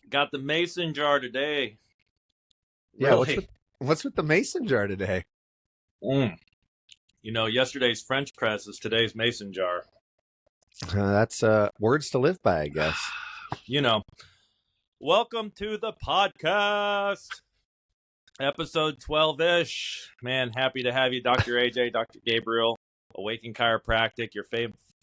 Got the mason jar today. Yeah, Really? what's with the mason jar today? Mm. Yesterday's French press is today's mason jar. That's words to live by, I guess. You know, welcome to the podcast. Episode 12-ish. Man, happy to have you, Dr. AJ, Dr. Gabriel, Awaken Chiropractic,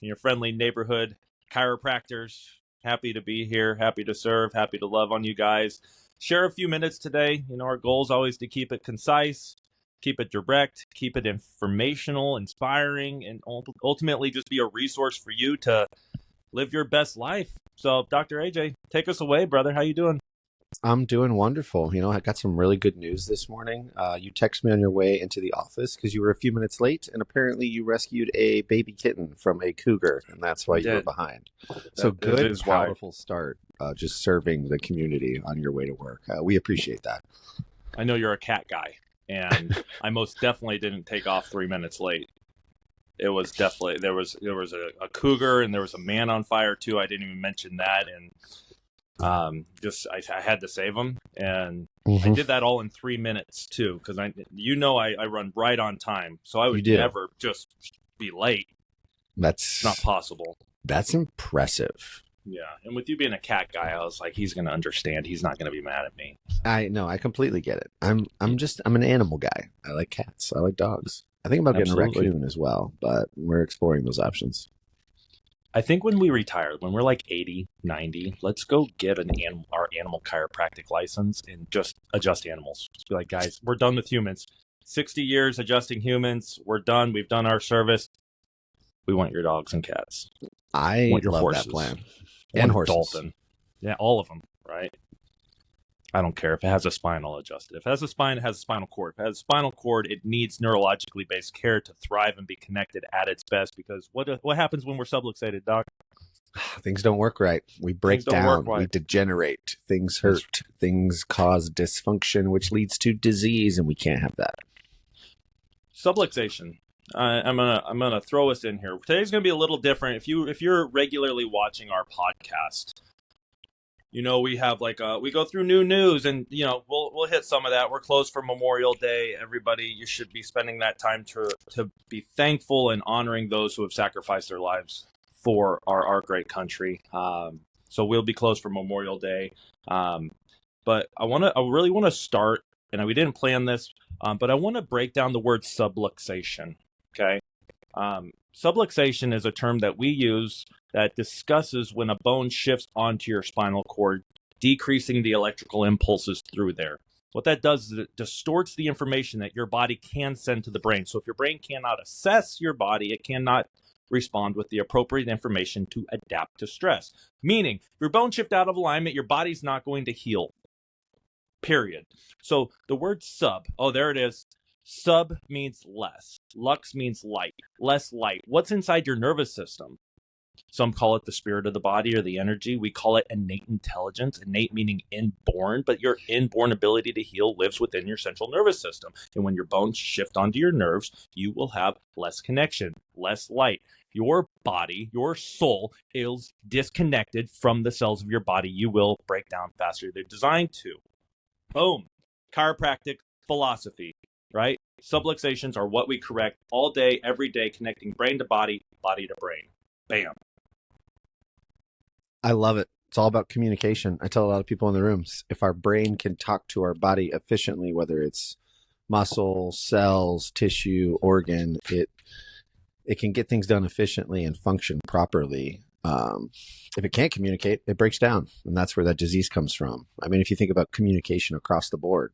your friendly neighborhood chiropractors. Happy to be here, happy to serve, happy to love on you guys. Share a few minutes today. Our goal is always to keep it concise, keep it direct, keep it informational, inspiring, and ultimately just be a resource for you to live your best life. So, Dr. AJ, take us away, brother. How you doing? I'm doing wonderful. I got some really good news this morning. You texted me on your way into the office because you were a few minutes late, and apparently you rescued a baby kitten from a cougar, and that's why you were behind. So good, powerful start, just serving the community on your way to work. We appreciate that. I know you're a cat guy, and I most definitely didn't take off 3 minutes late. It was definitely, there was a cougar, and there was a man on fire too. I didn't even mention that, and I had to save him, and I did that all in 3 minutes too, because I run right on time, so I would never just be late. It's not possible. That's impressive. Yeah, and with you being a cat guy, I was like, he's going to understand. He's not going to be mad at me. I know. I completely get it. I'm an animal guy. I like cats. I like dogs. I think about getting a raccoon as well, but we're exploring those options. I think when we retire, when we're like 80, 90, let's go get our animal chiropractic license and just adjust animals. Just be like, guys, we're done with humans. 60 years adjusting humans. We're done. We've done our service. We want your dogs and cats. I want your love horses. That plan. And horses. Dolphin. Yeah, all of them, right? I don't care. If it has a spine, I'll adjust it. If it has a spine, it has a spinal cord. If it has a spinal cord, it needs neurologically based care to thrive and be connected at its best. Because what happens when we're subluxated, Doc? Things don't work right. We break down. We degenerate. Things hurt. Things cause dysfunction, which leads to disease, and we can't have that. Subluxation. I'm gonna throw us in here. Today's gonna be a little different. If you're regularly watching our podcast, we have we go through new news, and we'll hit some of that. We're closed for Memorial Day. Everybody, you should be spending that time to be thankful and honoring those who have sacrificed their lives for our great country. So we'll be closed for Memorial Day. But I really want to start, and we didn't plan this, but I want to break down the word subluxation. Okay. Subluxation is a term that we use that discusses when a bone shifts onto your spinal cord, decreasing the electrical impulses through there. What that does is it distorts the information that your body can send to the brain. So if your brain cannot assess your body, it cannot respond with the appropriate information to adapt to stress. Meaning, if your bone shift out of alignment, your body's not going to heal. Period. So the word sub, there it is. Sub means less. Lux means light. Less light. What's inside your nervous system? Some call it the spirit of the body or the energy. We call it innate intelligence. Innate meaning inborn, but your inborn ability to heal lives within your central nervous system. And when your bones shift onto your nerves, you will have less connection, less light. Your body, your soul is disconnected from the cells of your body. You will break down faster. They're designed to. Boom. Chiropractic philosophy. Right? Subluxations are what we correct all day, every day, connecting brain to body, body to brain. Bam. I love it. It's all about communication. I tell a lot of people in the rooms, if our brain can talk to our body efficiently, whether it's muscle, cells, tissue, organ, it can get things done efficiently and function properly. If it can't communicate, it breaks down. And that's where that disease comes from. I mean, if you think about communication across the board,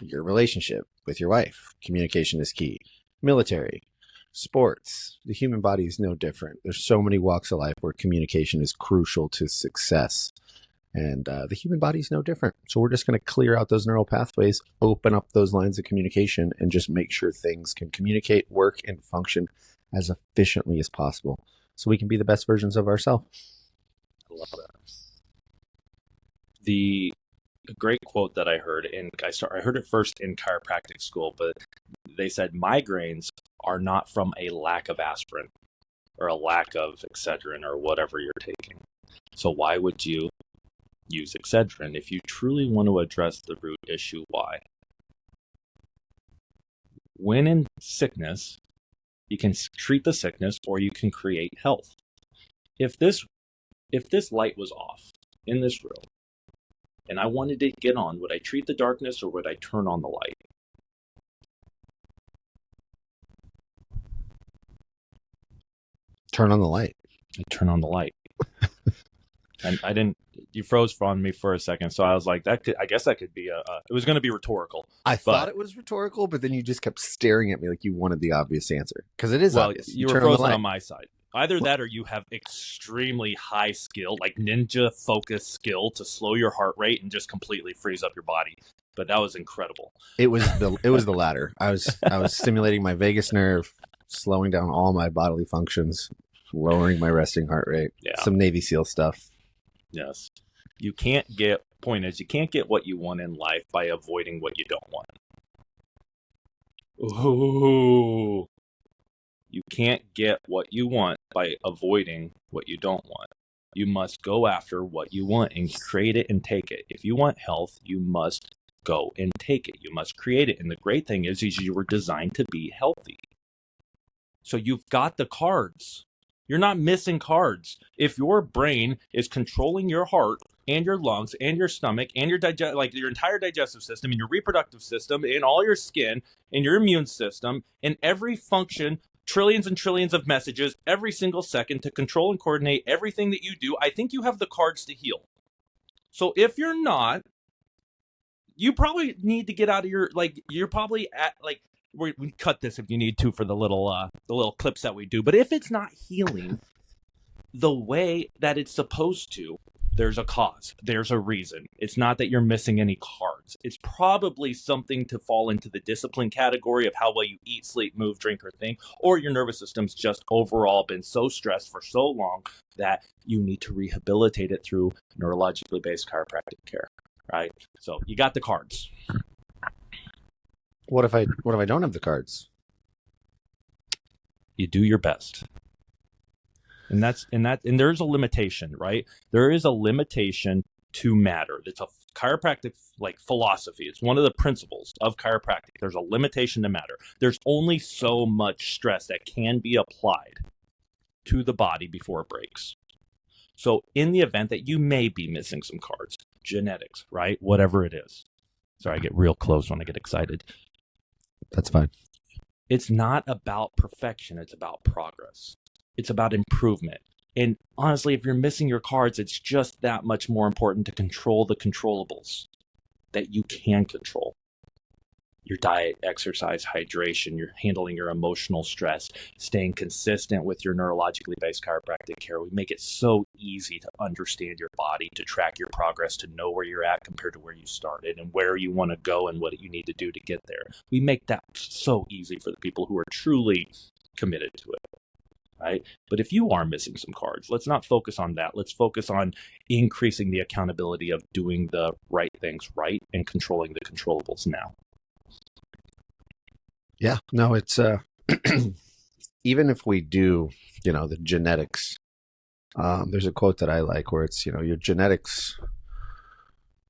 your relationship with your wife, communication is key. Military, sports, the human body is no different. There's so many walks of life where communication is crucial to success. And the human body is no different. So we're just going to clear out those neural pathways, open up those lines of communication, and just make sure things can communicate, work, and function as efficiently as possible so we can be the best versions of ourselves. I love that. The great quote that I heard, I heard it first in chiropractic school, but they said migraines are not from a lack of aspirin or a lack of Excedrin or whatever you're taking. So why would you use Excedrin. If you truly want to address the root issue, why? When in sickness, you can treat the sickness or you can create health. If this light was off in this room and I wanted to get on, would I treat the darkness or would I turn on the light? Turn on the light. I turn on the light. And I didn't. You froze on me for a second, so I was like, I guess that could be it was going to be rhetorical. I thought it was rhetorical, but then you just kept staring at me like you wanted the obvious answer. Because it is obvious. You were frozen on my side. Either that or you have extremely high skill, like ninja focused skill to slow your heart rate and just completely freeze up your body. But that was incredible. It was the latter. I was stimulating my vagus nerve, slowing down all my bodily functions, lowering my resting heart rate. Yeah. Some Navy SEAL stuff. Yes. You can't get what you want in life by avoiding what you don't want. Ooh. You can't get what you want by avoiding what you don't want. You must go after what you want and create it and take it. If you want health, you must go and take it. You must create it. And the great thing is you were designed to be healthy. So you've got the cards. You're not missing cards. If your brain is controlling your heart and your lungs and your stomach and your your entire digestive system and your reproductive system and all your skin and your immune system and every function, trillions and trillions of messages every single second to control and coordinate everything that you do, I think you have the cards to heal. So if you're not, you probably need to get out of your, you're probably at, we cut this if you need to for the little clips that we do. But if it's not healing the way that it's supposed to, there's a cause. There's a reason. It's not that you're missing any cards. It's probably something to fall into the discipline category of how well you eat, sleep, move, drink, or think, or your nervous system's just overall been so stressed for so long that you need to rehabilitate it through neurologically based chiropractic care, right? So you got the cards. What if I don't have the cards? You do your best. And there's a limitation, right? There is a limitation to matter. It's a chiropractic philosophy. It's one of the principles of chiropractic. There's a limitation to matter. There's only so much stress that can be applied to the body before it breaks. So in the event that you may be missing some cards, genetics, right? Whatever it is. Sorry, I get real close when I get excited. That's fine. It's not about perfection. It's about progress. It's about improvement. And honestly, if you're missing your cards, it's just that much more important to control the controllables that you can control. Your diet, exercise, hydration, you're handling your emotional stress, staying consistent with your neurologically based chiropractic care. We make it so easy to understand your body, to track your progress, to know where you're at compared to where you started and where you want to go and what you need to do to get there. We make that so easy for the people who are truly committed to it, right? But if you are missing some cards, let's not focus on that. Let's focus on increasing the accountability of doing the right things right and controlling the controllables now. Yeah, no, it's even if we do, the genetics, there's a quote that I like where it's, your genetics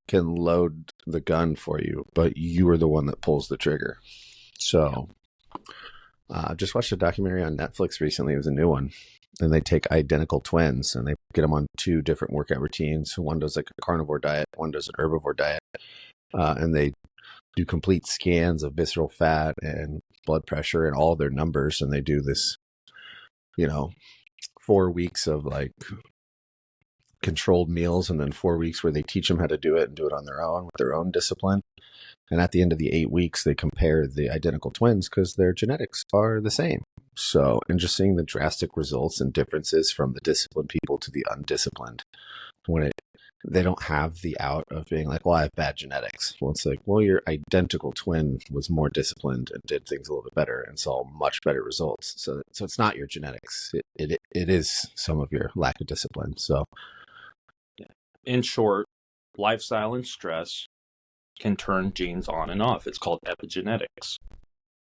can load the gun for you, but you are the one that pulls the trigger. So just watched a documentary on Netflix recently. It was a new one. And they take identical twins and they get them on two different workout routines. One does like a carnivore diet, one does an herbivore diet. And they do complete scans of visceral fat and blood pressure and all their numbers. And they do this, 4 weeks of controlled meals and then 4 weeks where they teach them how to do it and do it on their own with their own discipline. And at the end of the 8 weeks, they compare the identical twins because their genetics are the same. So, and just seeing the drastic results and differences from the disciplined people to the undisciplined when they don't have the out of being like, well, I have bad genetics. Well, it's like, well, your identical twin was more disciplined and did things a little bit better and saw much better results. So it's not your genetics. It is some of your lack of discipline. So, in short, lifestyle and stress can turn genes on and off. It's called epigenetics.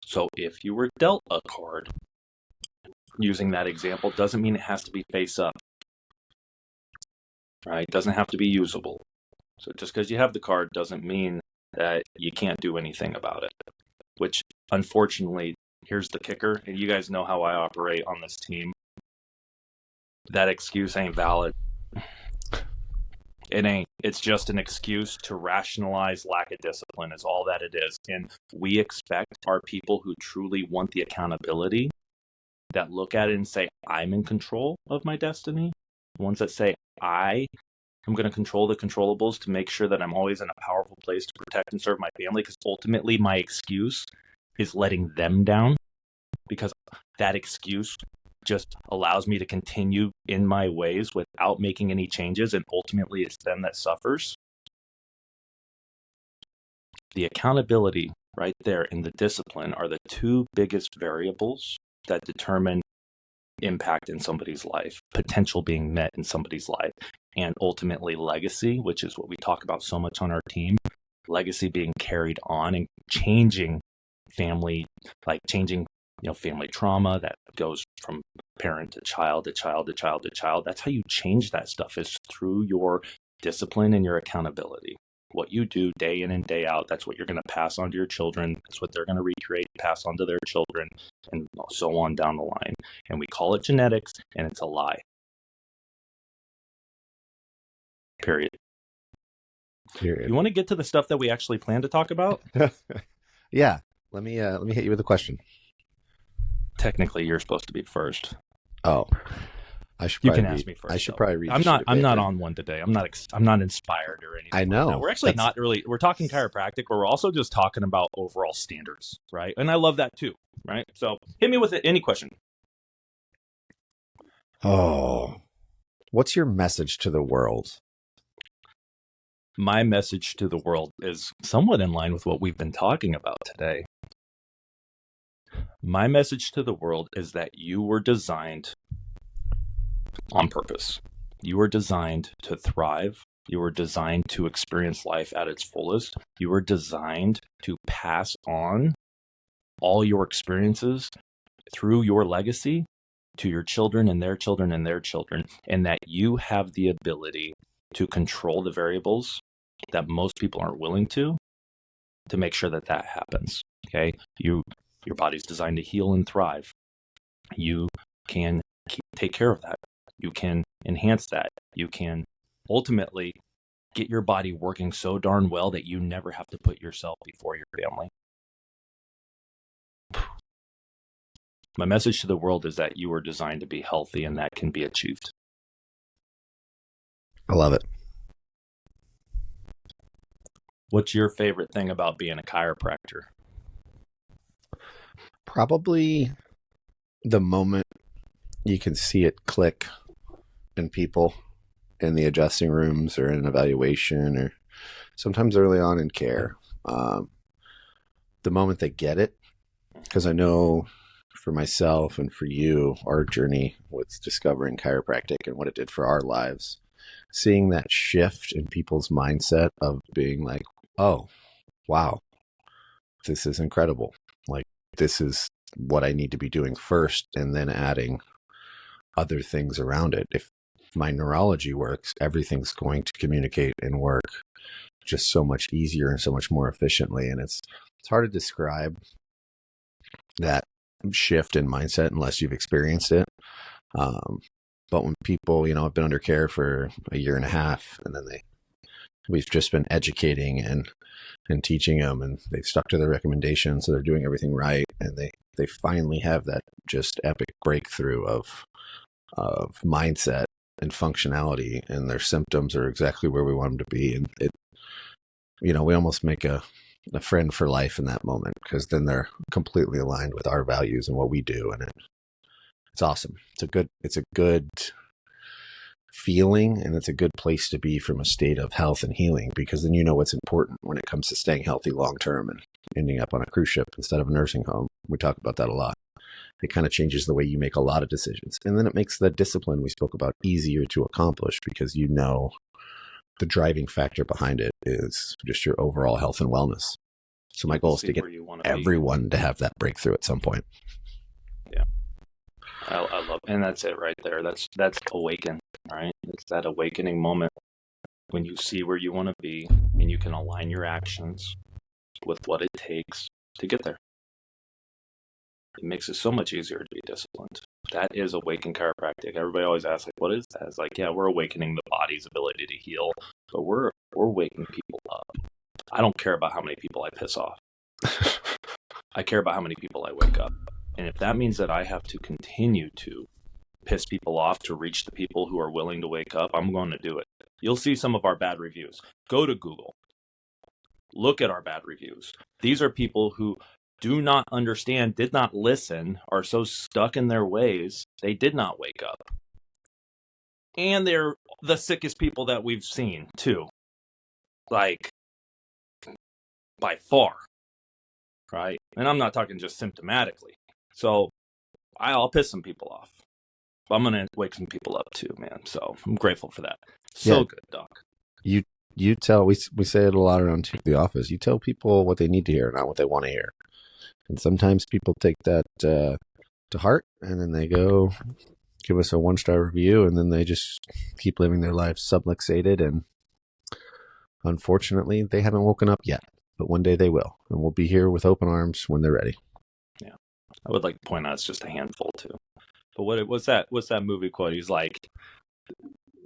So if you were dealt a card, using that example, doesn't mean it has to be face up. Right? It doesn't have to be usable. So just because you have the card doesn't mean that you can't do anything about it, which unfortunately, here's the kicker, and you guys know how I operate on this team. That excuse ain't valid. It ain't. It's just an excuse to rationalize lack of discipline is all that it is. And we expect our people who truly want the accountability that look at it and say, I'm in control of my destiny. The ones that say, I'm going to control the controllables to make sure that I'm always in a powerful place to protect and serve my family, because ultimately my excuse is letting them down, because that excuse just allows me to continue in my ways without making any changes, and ultimately it's them that suffers. The accountability right there and the discipline are the two biggest variables that determine impact in somebody's life, potential being met in somebody's life, and ultimately legacy, which is what we talk about so much on our team. Legacy being carried on and changing family, like changing family trauma that goes from parent to child to child to child to child. That's how you change that stuff, is through your discipline and your accountability. What you do day in and day out, that's what you're going to pass on to your children. That's what they're going to recreate, pass on to their children, and so on down the line. And we call it genetics, and it's a lie. Period. You want to get to the stuff that we actually plan to talk about? Yeah. Let me hit you with a question. Technically, you're supposed to be first. Oh, I should. You can ask me first. I should probably read. I'm not on one today. I'm not inspired or anything. I know. Like that. We're actually not really. We're talking chiropractic, but we're also just talking about overall standards, right? And I love that too, right? So hit me with any question. Oh, what's your message to the world? My message to the world is somewhat in line with what we've been talking about today. My message to the world is that you were designed on purpose. You were designed to thrive. You were designed to experience life at its fullest. You were designed to pass on all your experiences through your legacy to your children and their children and their children, and that you have the ability to control the variables that most people aren't willing to make sure that that happens. Okay? Your body's designed to heal and thrive. You can take care of that. You can enhance that. You can ultimately get your body working so darn well that you never have to put yourself before your family. My message to the world is that you were designed to be healthy, and that can be achieved. I love it. What's your favorite thing about being a chiropractor? Probably the moment you can see it click in people in the adjusting rooms or in evaluation, or sometimes early on in care. The moment they get it, because I know for myself and for you, our journey with discovering chiropractic and what it did for our lives, seeing that shift in people's mindset of being like, oh, wow, this is incredible. Like, this is what I need to be doing first, and then adding other things around it. If my neurology works, everything's going to communicate and work just so much easier and so much more efficiently. And it's hard to describe that shift in mindset unless you've experienced it. But when people, I've been under care for a year and a half, and then we've just been educating and teaching them, and they've stuck to their recommendations, so they're doing everything right, and they finally have that just epic breakthrough of mindset and functionality, and their symptoms are exactly where we want them to be. And we almost make a friend for life in that moment, because then they're completely aligned with our values and what we do, and it's awesome. It's a good feeling, and it's a good place to be from a state of health and healing, because then what's important when it comes to staying healthy long term and ending up on a cruise ship instead of a nursing home. We talk about that a lot. It kind of changes the way you make a lot of decisions, and then it makes the discipline we spoke about easier to accomplish, because the driving factor behind it is just your overall health and wellness. So my goal is to get everyone to have that breakthrough at some point. Yeah. I love, and that's it right there. That's awaken, right? It's that awakening moment. when you see where you want to be and you can align your actions with what it takes to get there. It makes it so much easier to be disciplined. That is awakened chiropractic. Everybody always asks, like, what is that? It's like, yeah, we're awakening the body's ability to heal, but we're waking people up. I don't care about how many people I piss off. I care about how many people I wake up. And if that means that I have to continue to piss people off to reach the people who are willing to wake up, I'm going to do it. You'll see some of our bad reviews. Go to Google. Look at our bad reviews. These are people who do not understand, did not listen, are so stuck in their ways, they did not wake up. And they're the sickest people that we've seen, too. Like, by far. Right? And I'm not talking just symptomatically. So, I'll piss some people off. I'm going to wake some people up, too, man. So, I'm grateful for that. So good, Doc. You tell, we say it a lot around the office, you tell people what they need to hear, not what they want to hear. And sometimes people take that to heart, and then they go give us a 1-star review, and then they just keep living their lives subluxated. And unfortunately, they haven't woken up yet, but one day they will. And we'll be here with open arms when they're ready. Yeah. I would like to point out it's just a handful, too. But what's that movie quote? He's like,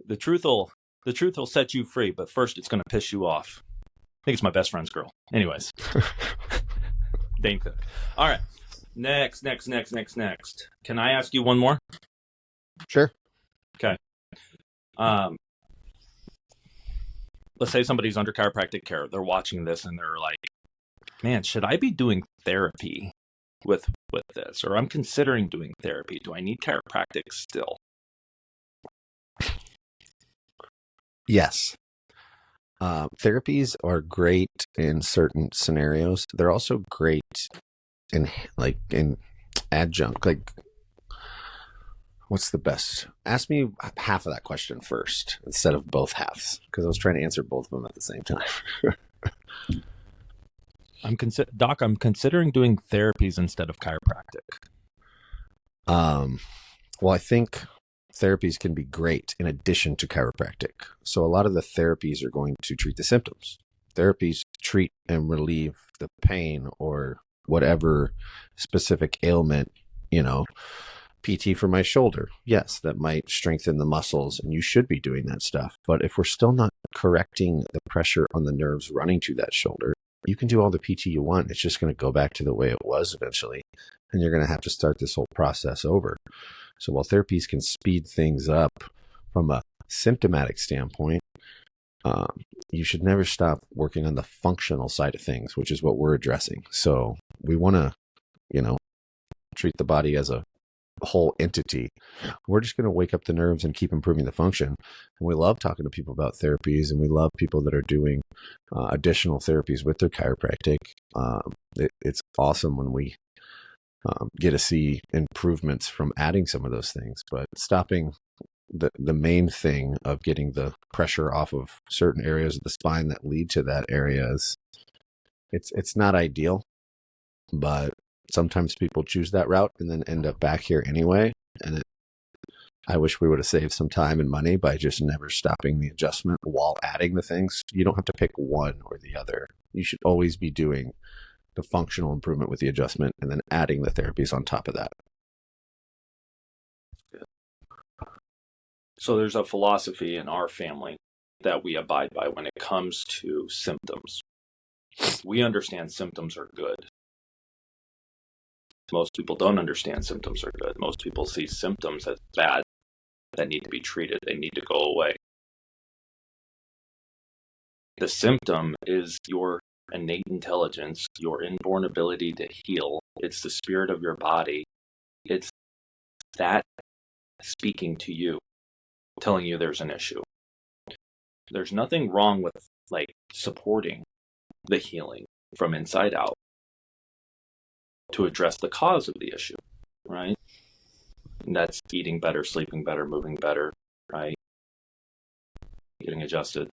the truth will set you free, but first it's going to piss you off. I think it's My Best Friend's Girl. Anyways. Dane Cook. All right. Next. Can I ask you one more? Sure. Okay. Let's say somebody's under chiropractic care. They're watching this and they're like, man, should I be doing therapy with this? Or I'm considering doing therapy. Do I need chiropractic still? Yes. Therapies are great in certain scenarios. They're also great in adjunct. Like, what's the best? Ask me half of that question first instead of both halves, because I was trying to answer both of them at the same time. Doc, I'm considering doing therapies instead of chiropractic. Well, I think therapies can be great in addition to chiropractic. So a lot of the therapies are going to treat the symptoms. Therapies treat and relieve the pain or whatever specific ailment, PT for my shoulder. Yes, that might strengthen the muscles, and you should be doing that stuff. But if we're still not correcting the pressure on the nerves running to that shoulder, you can do all the PT you want. It's just going to go back to the way it was eventually, and you're going to have to start this whole process over. So while therapies can speed things up from a symptomatic standpoint, you should never stop working on the functional side of things, which is what we're addressing. So we want to, treat the body as a whole entity. We're just going to wake up the nerves and keep improving the function. And we love talking to people about therapies, and we love people that are doing additional therapies with their chiropractic. It's awesome when we get to see improvements from adding some of those things, but stopping the main thing of getting the pressure off of certain areas of the spine that lead to that area is it's not ideal, but sometimes people choose that route and then end up back here anyway. And I wish we would have saved some time and money by just never stopping the adjustment while adding the things. You don't have to pick one or the other. You should always be doing the functional improvement with the adjustment and then adding the therapies on top of that. So there's a philosophy in our family that we abide by when it comes to symptoms. We understand symptoms are good. Most people don't understand symptoms are good. Most people see symptoms as bad, that need to be treated. They need to go away. The symptom is your innate intelligence, your inborn ability to heal. It's the spirit of your body. It's that speaking to you, telling you there's an issue. There's nothing wrong with supporting the healing from inside out to address the cause of the issue, right? And that's eating better, sleeping better, moving better, right? Getting adjusted.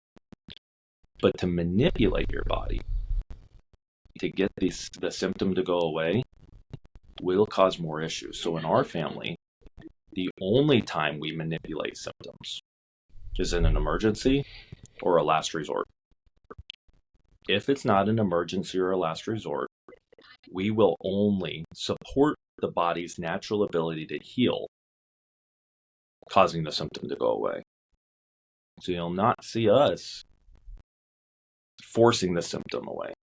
But to manipulate your body to get the symptom to go away will cause more issues. So in our family, the only time we manipulate symptoms is in an emergency or a last resort. If it's not an emergency or a last resort, we will only support the body's natural ability to heal, causing the symptom to go away. So you'll not see us forcing the symptom away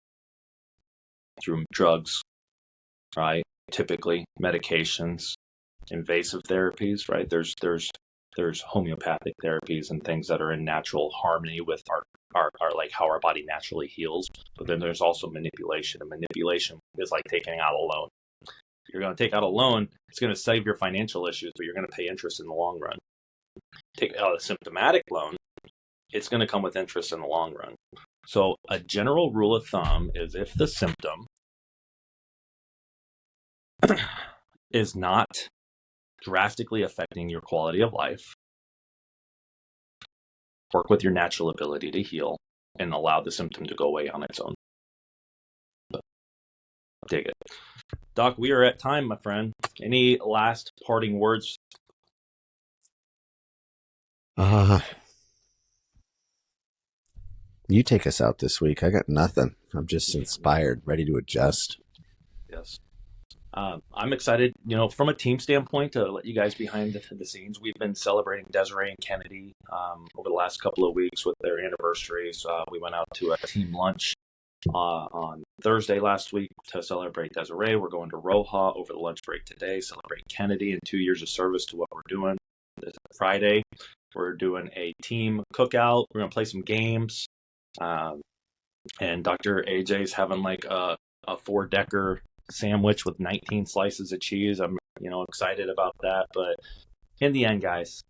through drugs, right? Typically medications, invasive therapies, right? There's homeopathic therapies and things that are in natural harmony with our like how our body naturally heals. But then there's also manipulation, and manipulation is like taking out a loan. You're going to take out a loan, it's going to save your financial issues, but you're going to pay interest in the long run. Take out a symptomatic loan, it's going to come with interest in the long run. So a general rule of thumb is if the symptom is not drastically affecting your quality of life, work with your natural ability to heal and allow the symptom to go away on its own. Dig it. Doc, we are at time, my friend. Any last parting words? You take us out this week. I got nothing. I'm just inspired, ready to adjust. Yes. I'm excited, from a team standpoint, to let you guys behind the scenes. We've been celebrating Desiree and Kennedy over the last couple of weeks with their anniversaries. We went out to a team lunch on Thursday last week to celebrate Desiree. We're going to Roja over the lunch break today, celebrate Kennedy and 2 years of service to what we're doing. This Friday, we're doing a team cookout. We're going to play some games. And Dr. AJ's having like a 4-decker sandwich with 19 slices of cheese. I'm, excited about that. But in the end, guys,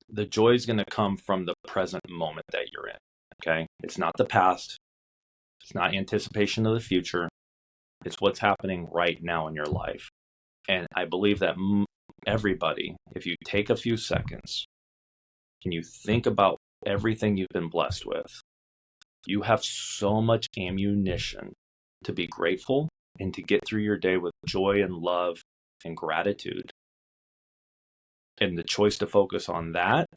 the joy is going to come from the present moment that you're in. Okay. It's not the past. It's not anticipation of the future. It's what's happening right now in your life. And I believe that everybody, if you take a few seconds and you think about everything you've been blessed with, you have so much ammunition to be grateful and to get through your day with joy and love and gratitude. And the choice to focus on that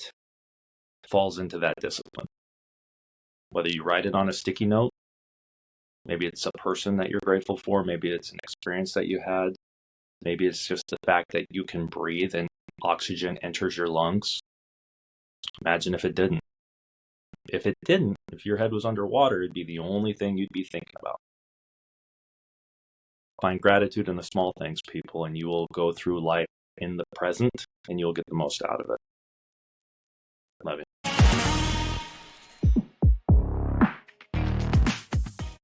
falls into that discipline. Whether you write it on a sticky note, maybe it's a person that you're grateful for, maybe it's an experience that you had, maybe it's just the fact that you can breathe and oxygen enters your lungs. Imagine if it didn't. If it didn't, if your head was underwater, it'd be the only thing you'd be thinking about. Find gratitude in the small things, people, and you will go through life in the present and you'll get the most out of it. Love you.